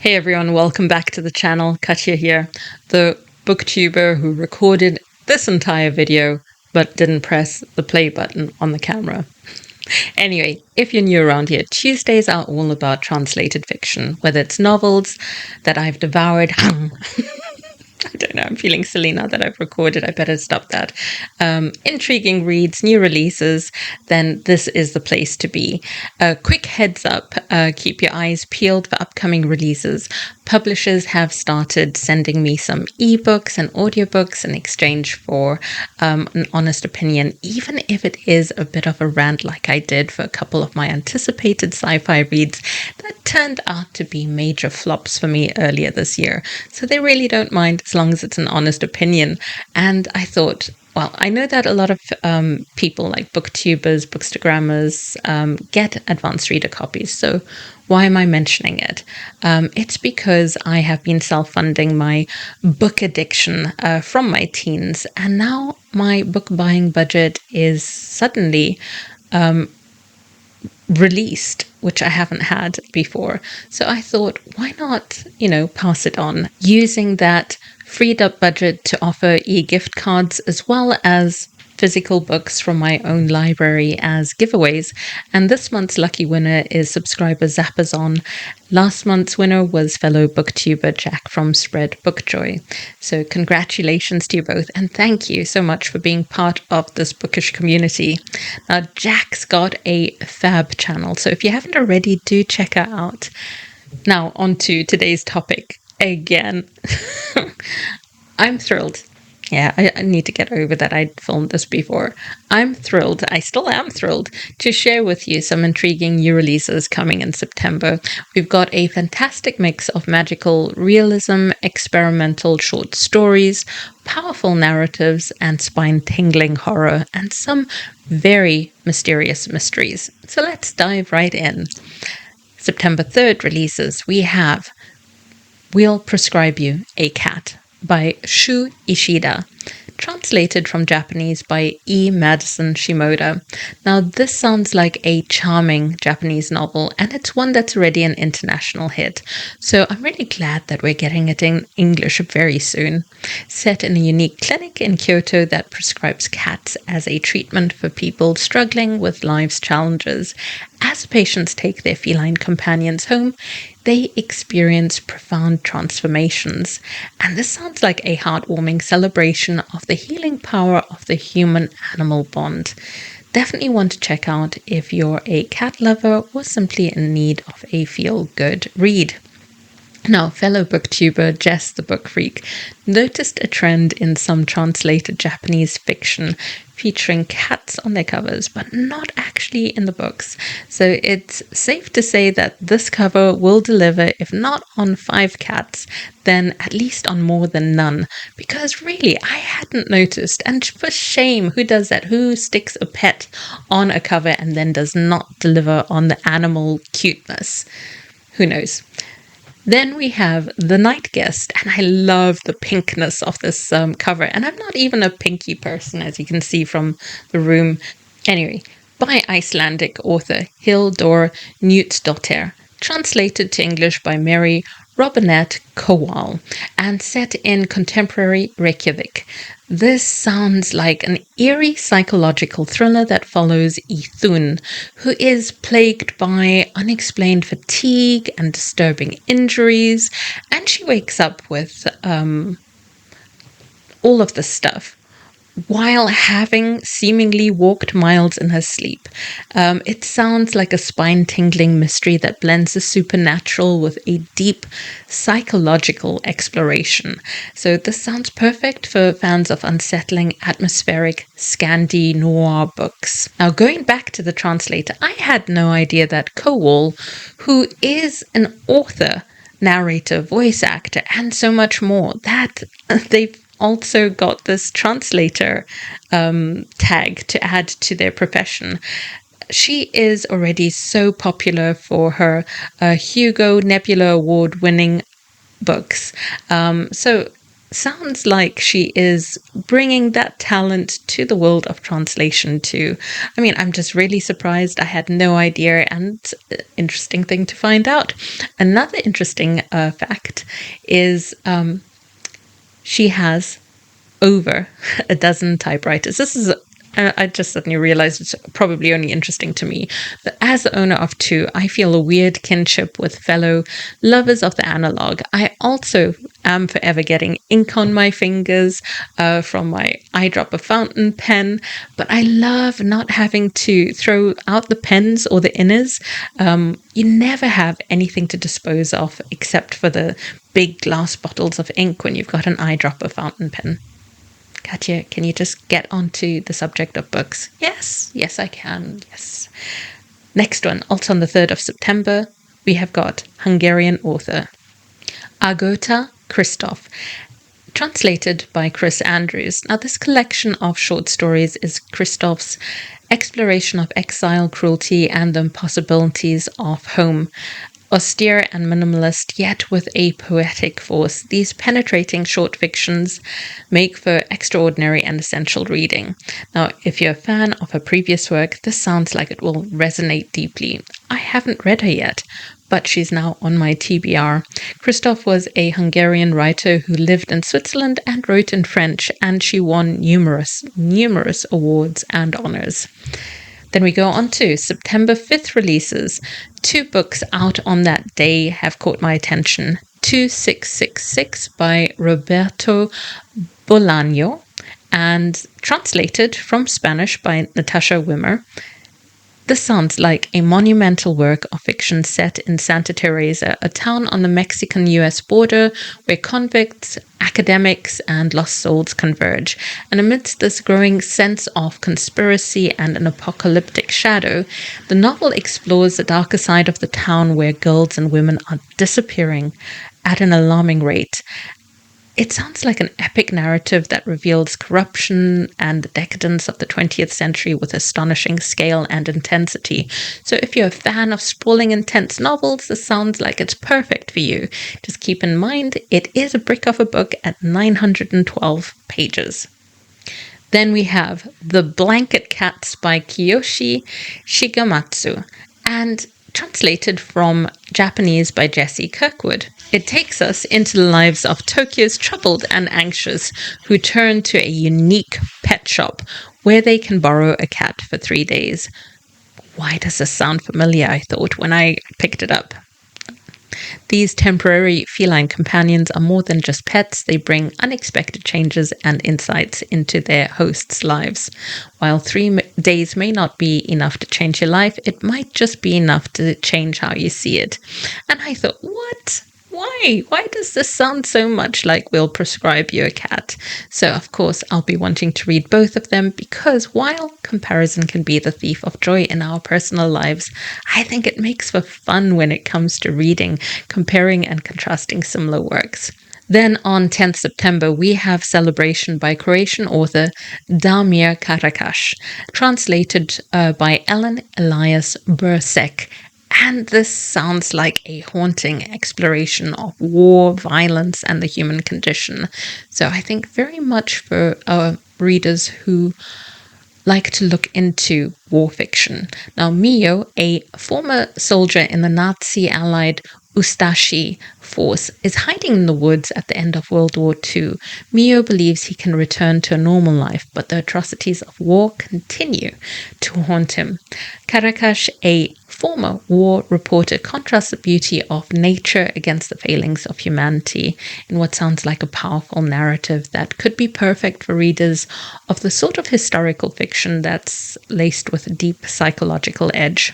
Hey everyone, welcome back to the channel. Katja here, the booktuber who recorded this entire video but didn't press the play button on the camera. Anyway, if you're new around here, Tuesdays are all about translated fiction, whether it's novels that I've devoured. I don't know, I'm feeling silly now that I've recorded. I better stop that. Intriguing reads, new releases, then this is the place to be. Quick heads up, keep your eyes peeled for upcoming releases. Publishers have started sending me some ebooks and audiobooks in exchange for an honest opinion, even if it is a bit of a rant like I did for a couple of my anticipated sci-fi reads that turned out to be major flops for me earlier this year. So they really don't mind as long as it's an honest opinion. And I thought, well, I know that a lot of people like booktubers, bookstagrammers get advanced reader copies. So why am I mentioning it? It's because I have been self-funding my book addiction from my teens. And now my book buying budget is suddenly released, which I haven't had before. So I thought, why not, pass it on using that freed up budget to offer e-gift cards as well as physical books from my own library as giveaways. And this month's lucky winner is subscriber Zappazon. Last month's winner was fellow booktuber Jack from Spread Bookjoy. So congratulations to you both, and thank you so much for being part of this bookish community. Now, Jack's got a fab channel, so if you haven't already, do check her out. Now, on to today's topic again. I'm thrilled. Yeah, I need to get over that I'd filmed this before. I'm thrilled, I still am thrilled, to share with you some intriguing new releases coming in September. We've got a fantastic mix of magical realism, experimental short stories, powerful narratives, and spine-tingling horror, and some very mysterious mysteries. So let's dive right in. September 3rd releases, we have We'll Prescribe You, a Cat, by Shu Ishida, translated from Japanese by E. Madison Shimoda. Now, this sounds like a charming Japanese novel, and it's one that's already an international hit. So I'm really glad that we're getting it in English very soon. Set in a unique clinic in Kyoto that prescribes cats as a treatment for people struggling with life's challenges. As patients take their feline companions home, they experience profound transformations. And this sounds like a heartwarming celebration of the healing power of the human-animal bond. Definitely want to check out if you're a cat lover or simply in need of a feel-good read. Now, fellow booktuber Jess the Book Freak noticed a trend in some translated Japanese fiction featuring cats on their covers, but not actually in the books. So it's safe to say that this cover will deliver, if not on 5 cats, then at least on more than none. Because really, I hadn't noticed. And for shame, who does that? Who sticks a pet on a cover and then does not deliver on the animal cuteness? Who knows? Then we have The Night Guest, and I love the pinkness of this cover. And I'm not even a pinky person, as you can see from the room. Anyway, by Icelandic author Hildur Knútsdóttir, translated to English by Mary Robinette Kowal, and set in contemporary Reykjavik. This sounds like an eerie psychological thriller that follows Ithun, who is plagued by unexplained fatigue and disturbing injuries, and she wakes up with all of this stuff while having seemingly walked miles in her sleep. It sounds like a spine-tingling mystery that blends the supernatural with a deep psychological exploration. So this sounds perfect for fans of unsettling, atmospheric Scandi noir books. Now, going back to the translator, I had no idea that Kowal, who is an author, narrator, voice actor, and so much more, that they've also got this translator tag to add to their profession. She is already so popular for her Hugo Nebula Award winning books. So sounds like she is bringing that talent to the world of translation too. I mean, I'm just really surprised. I had no idea, and interesting thing to find out. Another interesting fact is she has over a dozen typewriters. This is I just suddenly realized it's probably only interesting to me, but as the owner of two, I feel a weird kinship with fellow lovers of the analog. I also am forever getting ink on my fingers from my eyedropper fountain pen, but I love not having to throw out the pens or the inners. You never have anything to dispose of except for the big glass bottles of ink when you've got an eyedropper fountain pen. Katja, can you just get onto the subject of books? Yes, I can. Yes. Next one, also on the 3rd of September, we have got Hungarian author Agota Christoph, translated by Chris Andrews. Now, this collection of short stories is Christoph's exploration of exile, cruelty, and the impossibilities of home. Austere and minimalist, yet with a poetic force, these penetrating short fictions make for extraordinary and essential reading. Now, if you're a fan of her previous work, this sounds like it will resonate deeply. I haven't read her yet, but she's now on my TBR. Christoph was a Hungarian writer who lived in Switzerland and wrote in French, and she won numerous awards and honors. Then we go on to September 5th releases. 2 books out on that day have caught my attention. 2666 by Roberto Bolaño and translated from Spanish by Natasha Wimmer. This sounds like a monumental work of fiction set in Santa Teresa, a town on the Mexican-US border where convicts, academics, and lost souls converge. And amidst this growing sense of conspiracy and an apocalyptic shadow, the novel explores the darker side of the town where girls and women are disappearing at an alarming rate. It sounds like an epic narrative that reveals corruption and the decadence of the 20th century with astonishing scale and intensity. So if you're a fan of sprawling, intense novels, this sounds like it's perfect for you. Just keep in mind, it is a brick of a book at 912 pages. Then we have The Blanket Cats by Kiyoshi Shigematsu, and translated from Japanese by Jessie Kirkwood. It takes us into the lives of Tokyo's troubled and anxious who turn to a unique pet shop where they can borrow a cat for 3 days. Why does this sound familiar? I thought when I picked it up. These temporary feline companions are more than just pets. They bring unexpected changes and insights into their hosts' lives. While 3 days may not be enough to change your life, it might just be enough to change how you see it. And I thought, what? Why? Why does this sound so much like We'll Prescribe You a Cat? So, of course, I'll be wanting to read both of them because while comparison can be the thief of joy in our personal lives, I think it makes for fun when it comes to reading, comparing and contrasting similar works. Then on 10th September, we have Celebration by Croatian author Damir Karakash, translated by Ellen Elias Bursek. And this sounds like a haunting exploration of war, violence, and the human condition. So I think very much for our readers who like to look into war fiction. Now, Mio, a former soldier in the Nazi-allied Ustashi force, is hiding in the woods at the end of World War II. Mio believes he can return to a normal life, but the atrocities of war continue to haunt him. Karakash, a former war reporter, contrasts the beauty of nature against the failings of humanity in what sounds like a powerful narrative that could be perfect for readers of the sort of historical fiction that's laced with a deep psychological edge.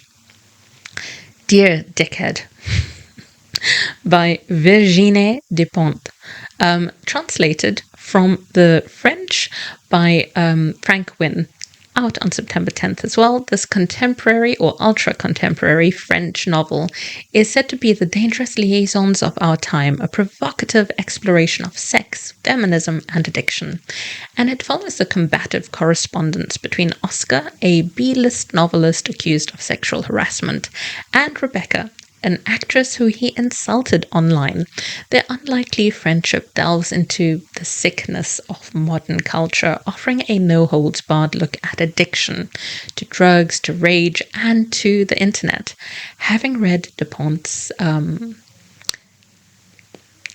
Dear Dickhead by Virginie Despentes, translated from the French by Frank Wynne, out on September 10th as well. This contemporary or ultra-contemporary French novel is said to be the dangerous liaisons of our time, a provocative exploration of sex, feminism, and addiction. And it follows the combative correspondence between Oscar, a B-list novelist accused of sexual harassment, and Rebecca, an actress who he insulted online. Their unlikely friendship delves into the sickness of modern culture, offering a no-holds-barred look at addiction, to drugs, to rage, and to the internet. Having read DuPont's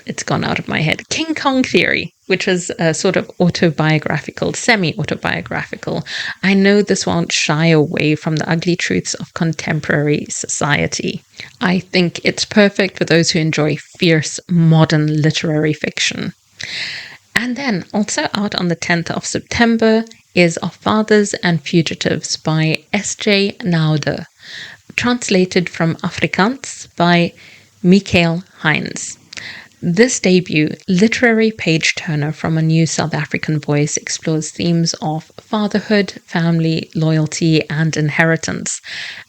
it's gone out of my head, King Kong Theory, which was a sort of autobiographical, semi-autobiographical. I know this won't shy away from the ugly truths of contemporary society. I think it's perfect for those who enjoy fierce, modern literary fiction. And then, also out on the 10th of September, is Of Fathers and Fugitives by S.J. Naude, translated from Afrikaans by Michael Heinz. This debut, literary page-turner from a new South African voice, explores themes of fatherhood, family, loyalty, and inheritance.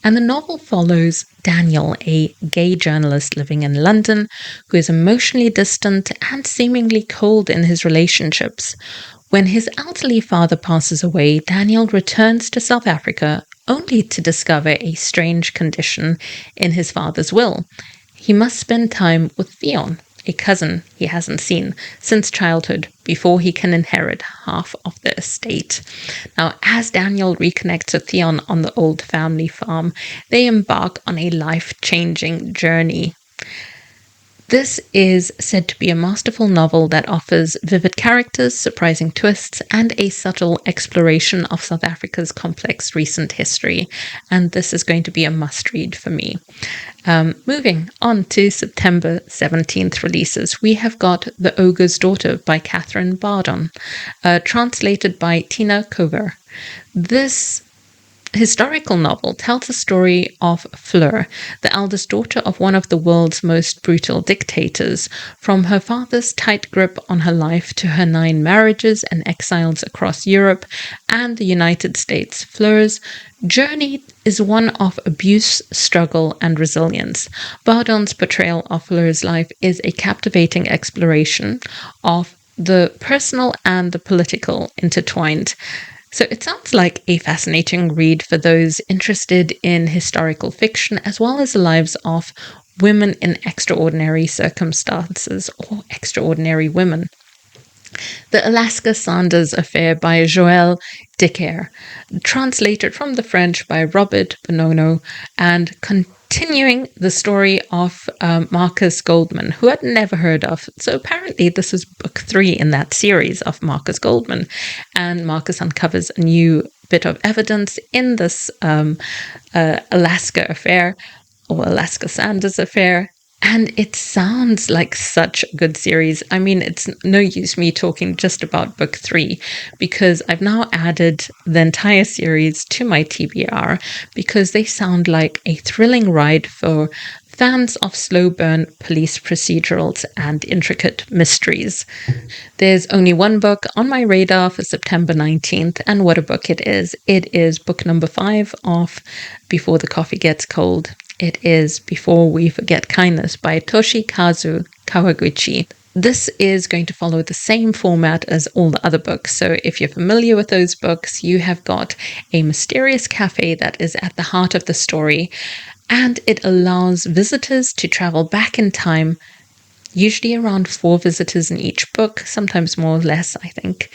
And the novel follows Daniel, a gay journalist living in London, who is emotionally distant and seemingly cold in his relationships. When his elderly father passes away, Daniel returns to South Africa, only to discover a strange condition in his father's will. He must spend time with Theon, a cousin he hasn't seen since childhood, before he can inherit half of the estate. Now, as Daniel reconnects with Theon on the old family farm, they embark on a life-changing journey. This is said to be a masterful novel that offers vivid characters, surprising twists, and a subtle exploration of South Africa's complex recent history. And this is going to be a must-read for me. Moving on to September 17th releases, we have got The Ogre's Daughter by Catherine Bardon, translated by Tina Cover. This historical novel tells the story of Fleur, the eldest daughter of one of the world's most brutal dictators. From her father's tight grip on her life to her 9 marriages and exiles across Europe and the United States, Fleur's journey is one of abuse, struggle, and resilience. Bardon's portrayal of Fleur's life is a captivating exploration of the personal and the political intertwined. So it sounds like a fascinating read for those interested in historical fiction, as well as the lives of women in extraordinary circumstances or extraordinary women. The Alaska Sanders Affair by Joël Dickhead, translated from the French by Robert Bonono, and continuing the story of Marcus Goldman, who I'd never heard of. So apparently this is book 3 in that series of Marcus Goldman, and Marcus uncovers a new bit of evidence in this Alaska affair, or Alaska Sanders Affair. And it sounds like such a good series. I mean, it's no use me talking just about book 3, because I've now added the entire series to my TBR, because they sound like a thrilling ride for fans of slow burn police procedurals and intricate mysteries. There's only one book on my radar for September 19th, and what a book it is. It is book number 5 of Before the Coffee Gets Cold. It is Before We Forget Kindness by Toshikazu Kawaguchi. This is going to follow the same format as all the other books. So if you're familiar with those books, you have got a mysterious cafe that is at the heart of the story, and it allows visitors to travel back in time, usually around 4 visitors in each book, sometimes more or less, I think.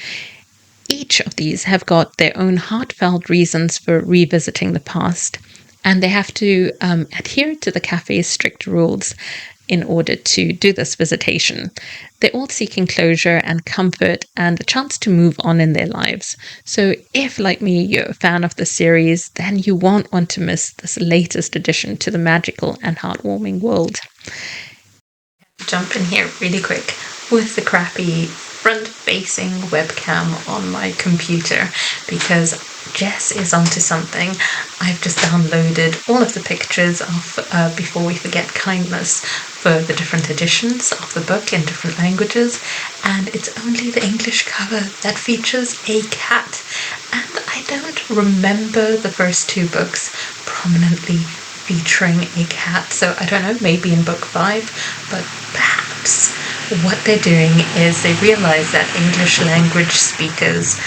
Each of these have got their own heartfelt reasons for revisiting the past, and they have to adhere to the cafe's strict rules in order to do this visitation. They're all seeking closure and comfort and a chance to move on in their lives. So if, like me, you're a fan of the series, then you won't want to miss this latest addition to the magical and heartwarming world. Jump in here really quick with the crappy front-facing webcam on my computer, because Jess is onto something. I've just downloaded all of the pictures of Before We Forget Kindness for the different editions of the book in different languages, and it's only the English cover that features a cat, and I don't remember the first 2 books prominently featuring a cat, so I don't know, maybe in book 5, but perhaps what they're doing is they realize that English language speakers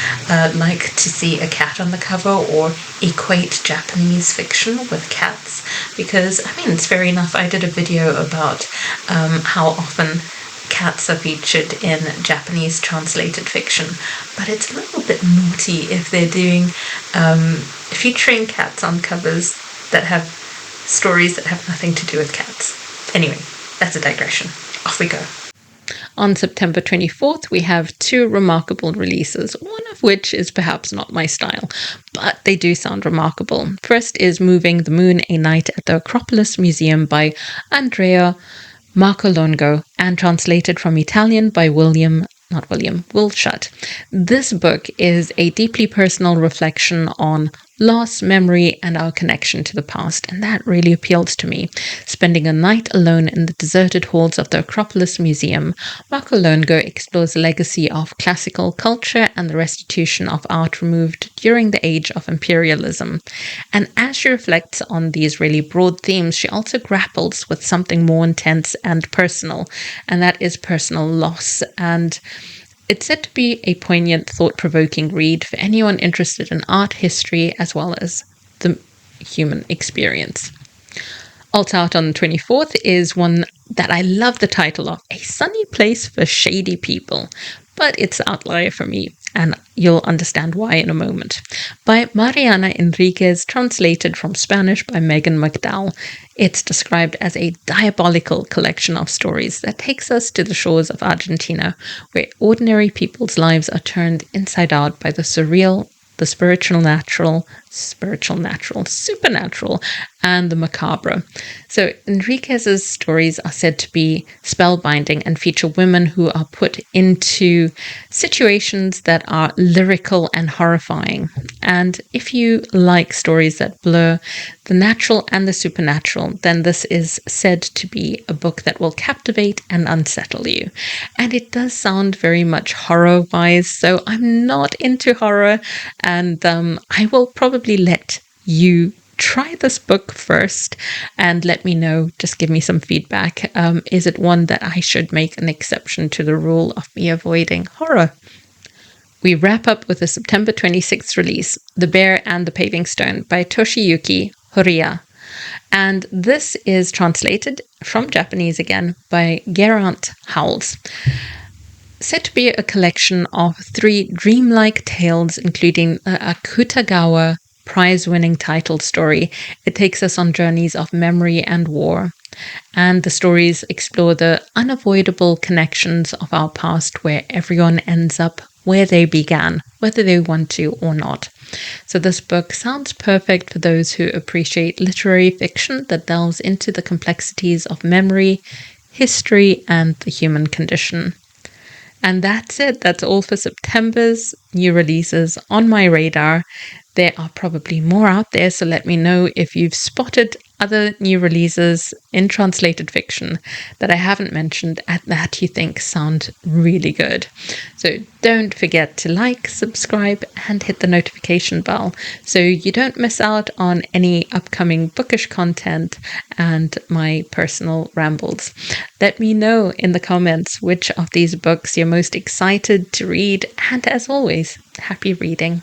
like to see a cat on the cover or equate Japanese fiction with cats, because, I mean, it's fair enough. I did a video about how often cats are featured in Japanese translated fiction, but it's a little bit naughty if they're doing featuring cats on covers that have stories that have nothing to do with cats. Anyway, that's a digression. Off we go. On September 24th, we have two remarkable releases, one of which is perhaps not my style, but they do sound remarkable. First is Moving the Moon, A Night at the Acropolis Museum by Andrea Marcolongo, and translated from Italian by Will Shutt. This book is a deeply personal reflection on loss, memory, and our connection to the past, and that really appealed to me. Spending a night alone in the deserted halls of the Acropolis Museum, Marcolongo explores the legacy of classical culture and the restitution of art removed during the age of imperialism. And as she reflects on these really broad themes, she also grapples with something more intense and personal, and that is personal loss. And it's said to be a poignant, thought-provoking read for anyone interested in art history as well as the human experience. Also out on the 24th is one that I love the title of, A Sunny Place for Shady People, but it's an outlier for me, and you'll understand why in a moment. By Mariana Enriquez, translated from Spanish by Megan McDowell. It's described as a diabolical collection of stories that takes us to the shores of Argentina, where ordinary people's lives are turned inside out by the surreal, the supernatural, and the macabre. So Enriquez's stories are said to be spellbinding and feature women who are put into situations that are lyrical and horrifying. And if you like stories that blur the natural and the supernatural, then this is said to be a book that will captivate and unsettle you. And it does sound very much horror-wise, so I'm not into horror, and I will probably let you try this book first and let me know, just give me some feedback. Is it one that I should make an exception to the rule of me avoiding horror? We wrap up with a September 26th release, The Bear and the Paving Stone by Toshiyuki Horiya. And this is translated from Japanese again by Geraint Howells. Said to be a collection of 3 dreamlike tales, including a Akutagawa prize-winning title story. It takes us on journeys of memory and war. And the stories explore the unavoidable connections of our past, where everyone ends up where they began, whether they want to or not. So this book sounds perfect for those who appreciate literary fiction that delves into the complexities of memory, history, and the human condition. And that's it. That's all for September's new releases on my radar. There are probably more out there, so let me know if you've spotted other new releases in translated fiction that I haven't mentioned and that you think sound really good. So don't forget to like, subscribe, and hit the notification bell so you don't miss out on any upcoming bookish content and my personal rambles. Let me know in the comments which of these books you're most excited to read, and as always, happy reading.